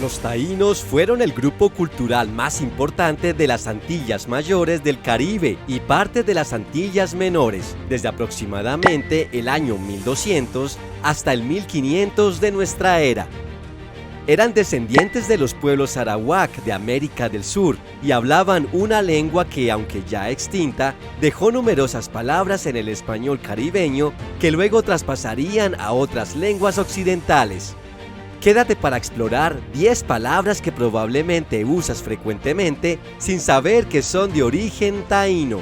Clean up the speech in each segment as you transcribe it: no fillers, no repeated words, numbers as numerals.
Los taínos fueron el grupo cultural más importante de las Antillas Mayores del Caribe y parte de las Antillas Menores, desde aproximadamente el año 1200 hasta el 1500 de nuestra era. Eran descendientes de los pueblos arawak de América del Sur y hablaban una lengua que, aunque ya extinta, dejó numerosas palabras en el español caribeño que luego traspasarían a otras lenguas occidentales. Quédate para explorar 10 palabras que probablemente usas frecuentemente sin saber que son de origen taíno.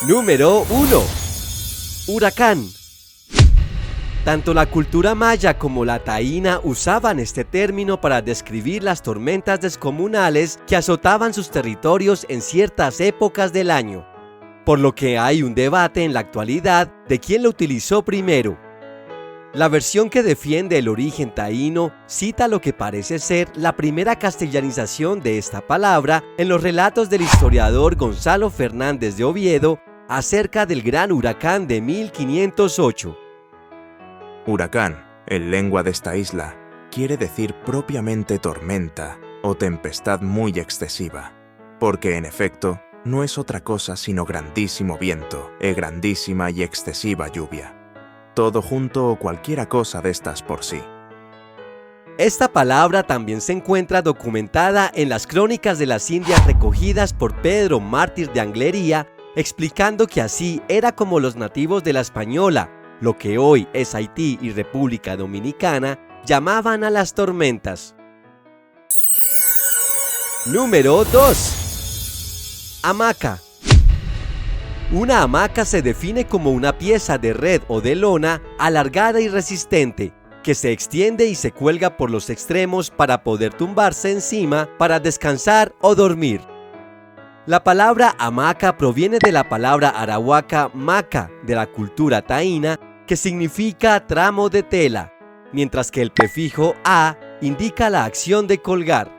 Número 1. Huracán. Tanto la cultura maya como la taína usaban este término para describir las tormentas descomunales que azotaban sus territorios en ciertas épocas del año, por lo que hay un debate en la actualidad de quién lo utilizó primero. La versión que defiende el origen taíno cita lo que parece ser la primera castellanización de esta palabra en los relatos del historiador Gonzalo Fernández de Oviedo acerca del gran huracán de 1508. Huracán, en lengua de esta isla, quiere decir propiamente tormenta o tempestad muy excesiva, porque en efecto no es otra cosa sino grandísimo viento e grandísima y excesiva lluvia. Todo junto o cualquiera cosa de estas por sí. Esta palabra también se encuentra documentada en las crónicas de las Indias recogidas por Pedro Mártir de Anglería, explicando que así era como los nativos de la Española, lo que hoy es Haití y República Dominicana, llamaban a las tormentas. Número 2. Hamaca. Una hamaca se define como una pieza de red o de lona alargada y resistente, que se extiende y se cuelga por los extremos para poder tumbarse encima para descansar o dormir. La palabra hamaca proviene de la palabra arahuaca maca de la cultura taína, que significa tramo de tela, mientras que el prefijo a indica la acción de colgar.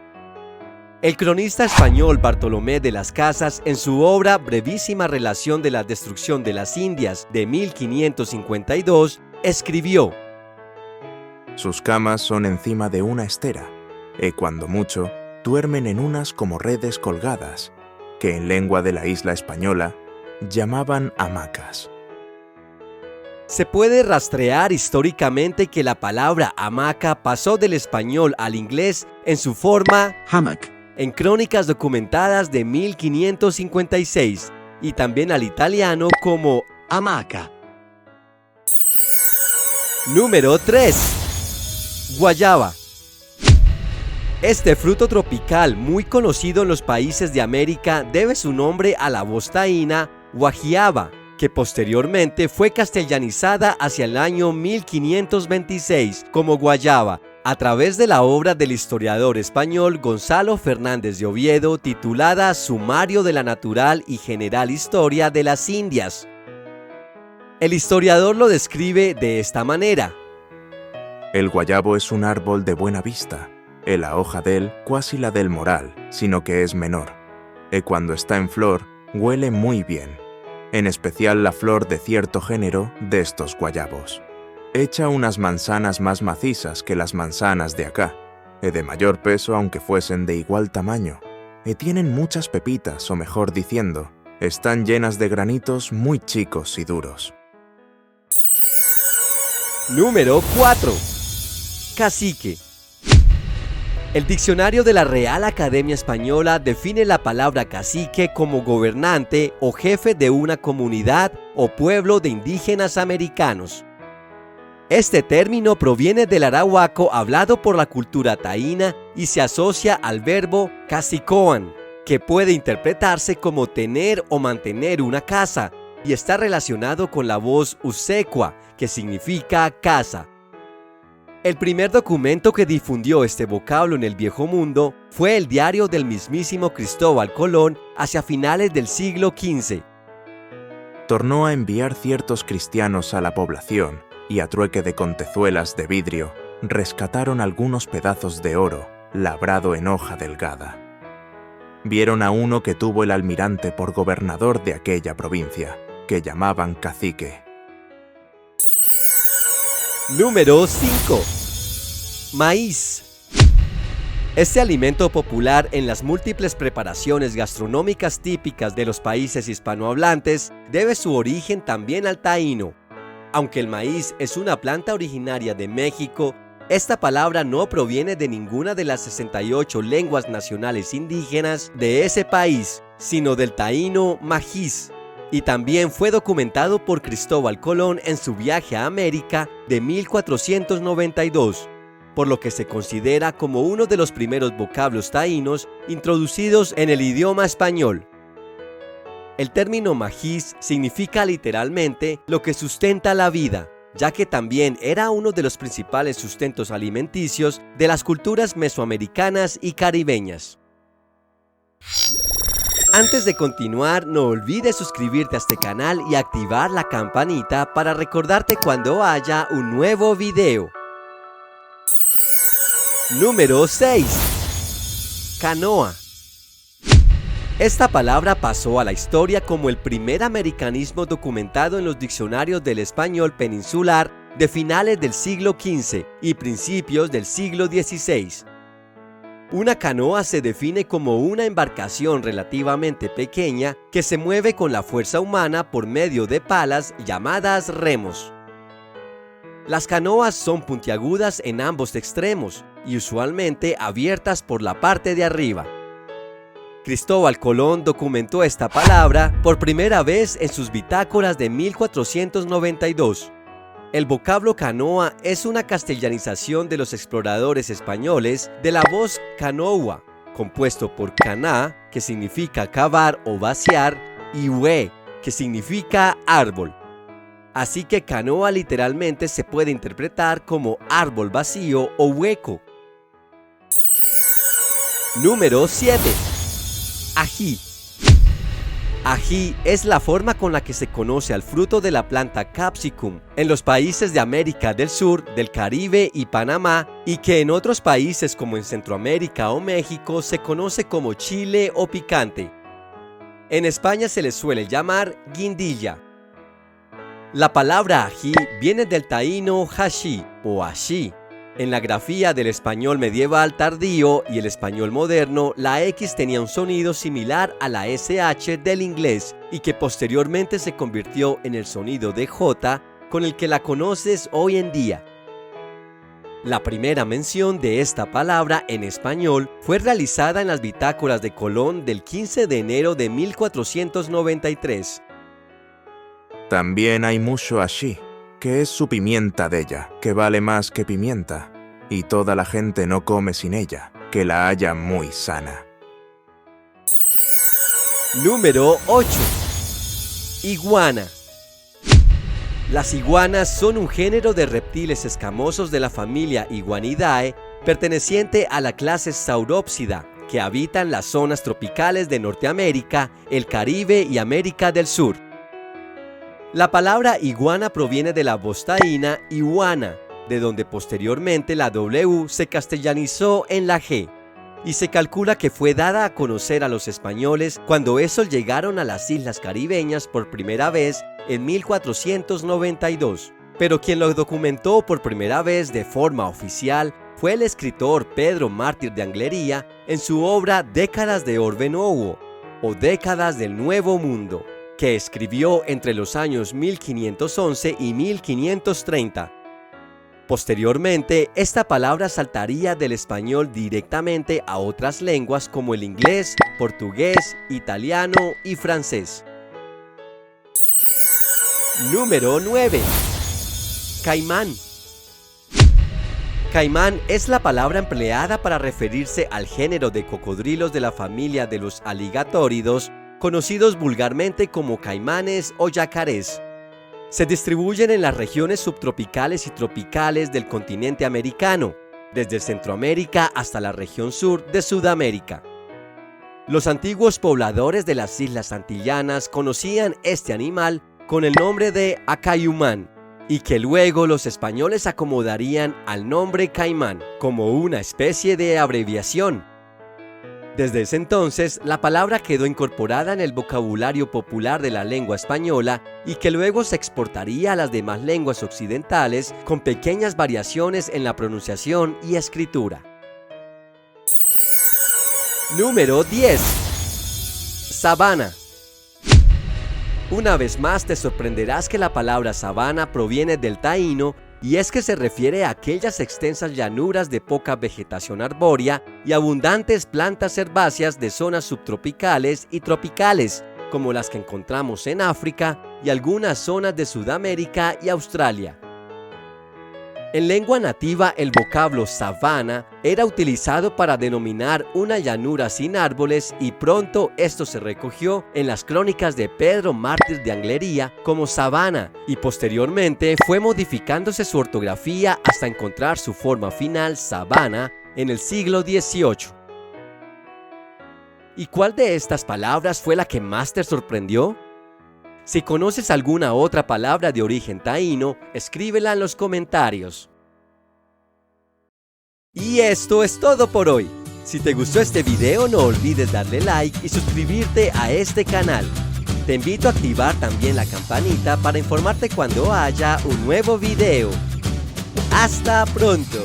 El cronista español Bartolomé de las Casas, en su obra Brevísima relación de la destrucción de las Indias de 1552, escribió: Sus camas son encima de una estera, y cuando mucho, duermen en unas como redes colgadas, que en lengua de la isla española llamaban hamacas. Se puede rastrear históricamente que la palabra hamaca pasó del español al inglés en su forma hammock en crónicas documentadas de 1556 y también al italiano como hamaca. Número 3. Guayaba. Este fruto tropical muy conocido en los países de América debe su nombre a la voz taína guajiaba, que posteriormente fue castellanizada hacia el año 1526 como guayaba, a través de la obra del historiador español Gonzalo Fernández de Oviedo titulada Sumario de la Natural y General Historia de las Indias. El historiador lo describe de esta manera: El guayabo es un árbol de buena vista, y la hoja de él cuasi la del moral, sino que es menor, y cuando está en flor huele muy bien, en especial la flor de cierto género de estos guayabos. Echa unas manzanas más macizas que las manzanas de acá, y de mayor peso aunque fuesen de igual tamaño, y tienen muchas pepitas, o mejor diciendo, están llenas de granitos muy chicos y duros. Número 4. Cacique. El diccionario de la Real Academia Española define la palabra cacique como gobernante o jefe de una comunidad o pueblo de indígenas americanos. Este término proviene del arahuaco hablado por la cultura taína y se asocia al verbo cacicoan, que puede interpretarse como tener o mantener una casa, y está relacionado con la voz usecua, que significa casa. El primer documento que difundió este vocablo en el Viejo Mundo fue el diario del mismísimo Cristóbal Colón hacia finales del siglo XV. Tornó a enviar ciertos cristianos a la población y a trueque de contezuelas de vidrio rescataron algunos pedazos de oro labrado en hoja delgada. vieron a uno que tuvo el almirante por gobernador de aquella provincia, que llamaban cacique. Número 5. Maíz. Este alimento popular en las múltiples preparaciones gastronómicas típicas de los países hispanohablantes debe su origen también al taíno. Aunque el maíz es una planta originaria de México, esta palabra no proviene de ninguna de las 68 lenguas nacionales indígenas de ese país, sino del taíno majíz, y también fue documentado por Cristóbal Colón en su viaje a América de 1492, por lo que se considera como uno de los primeros vocablos taínos introducidos en el idioma español. El término majíz significa literalmente lo que sustenta la vida, ya que también era uno de los principales sustentos alimenticios de las culturas mesoamericanas y caribeñas. Antes de continuar, no olvides suscribirte a este canal y activar la campanita para recordarte cuando haya un nuevo video. Número 6. Canoa. Esta palabra pasó a la historia como el primer americanismo documentado en los diccionarios del español peninsular de finales del siglo XV y principios del siglo XVI. Una canoa se define como una embarcación relativamente pequeña que se mueve con la fuerza humana por medio de palas llamadas remos. Las canoas son puntiagudas en ambos extremos y usualmente abiertas por la parte de arriba. Cristóbal Colón documentó esta palabra por primera vez en sus bitácoras de 1492. El vocablo canoa es una castellanización de los exploradores españoles de la voz canoa, compuesto por caná, que significa cavar o vaciar, y hue, que significa árbol. Así que canoa literalmente se puede interpretar como árbol vacío o hueco. Número 7. Ají. Ají es la forma con la que se conoce al fruto de la planta capsicum en los países de América del Sur, del Caribe y Panamá, y que en otros países como en Centroamérica o México se conoce como chile o picante. En España se le suele llamar guindilla. La palabra ají viene del taíno hashi o ashi. En la grafía del español medieval tardío y el español moderno, la X tenía un sonido similar a la SH del inglés y que posteriormente se convirtió en el sonido de J con el que la conoces hoy en día. La primera mención de esta palabra en español fue realizada en las bitácoras de Colón del 15 de enero de 1493. También hay mucho ají, que es su pimienta de ella, que vale más que pimienta, y toda la gente no come sin ella, que la halla muy sana. Número 8. Iguana. Las iguanas son un género de reptiles escamosos de la familia Iguanidae, perteneciente a la clase Sauropsida, que habitan las zonas tropicales de Norteamérica, el Caribe y América del Sur. La palabra iguana proviene de la voz taína iguana, de donde posteriormente la W se castellanizó en la G, y se calcula que fue dada a conocer a los españoles cuando esos llegaron a las islas caribeñas por primera vez en 1492. Pero quien lo documentó por primera vez de forma oficial fue el escritor Pedro Mártir de Anglería en su obra Décadas de Orbe Novo, o Décadas del Nuevo Mundo, que escribió entre los años 1511 y 1530. Posteriormente, esta palabra saltaría del español directamente a otras lenguas como el inglés, portugués, italiano y francés. Número 9. Caimán. Caimán es la palabra empleada para referirse al género de cocodrilos de la familia de los aligatóridos, conocidos vulgarmente como caimanes o yacarés. Se distribuyen en las regiones subtropicales y tropicales del continente americano, desde Centroamérica hasta la región sur de Sudamérica. Los antiguos pobladores de las islas antillanas conocían este animal con el nombre de acayumán, y que luego los españoles acomodarían al nombre caimán como una especie de abreviación. Desde ese entonces, la palabra quedó incorporada en el vocabulario popular de la lengua española y que luego se exportaría a las demás lenguas occidentales con pequeñas variaciones en la pronunciación y escritura. Número 10. Sabana. Una vez más te sorprenderás que la palabra sabana proviene del taíno y es que se refiere a aquellas extensas llanuras de poca vegetación arbórea y abundantes plantas herbáceas de zonas subtropicales y tropicales, como las que encontramos en África y algunas zonas de Sudamérica y Australia. En lengua nativa, el vocablo sabana era utilizado para denominar una llanura sin árboles y pronto esto se recogió en las crónicas de Pedro Mártir de Anglería como sabana y posteriormente fue modificándose su ortografía hasta encontrar su forma final sabana en el siglo XVIII. ¿Y cuál de estas palabras fue la que más te sorprendió? Si conoces alguna otra palabra de origen taíno, escríbela en los comentarios. Y esto es todo por hoy. Si te gustó este video, no olvides darle like y suscribirte a este canal. Te invito a activar también la campanita para informarte cuando haya un nuevo video. ¡Hasta pronto!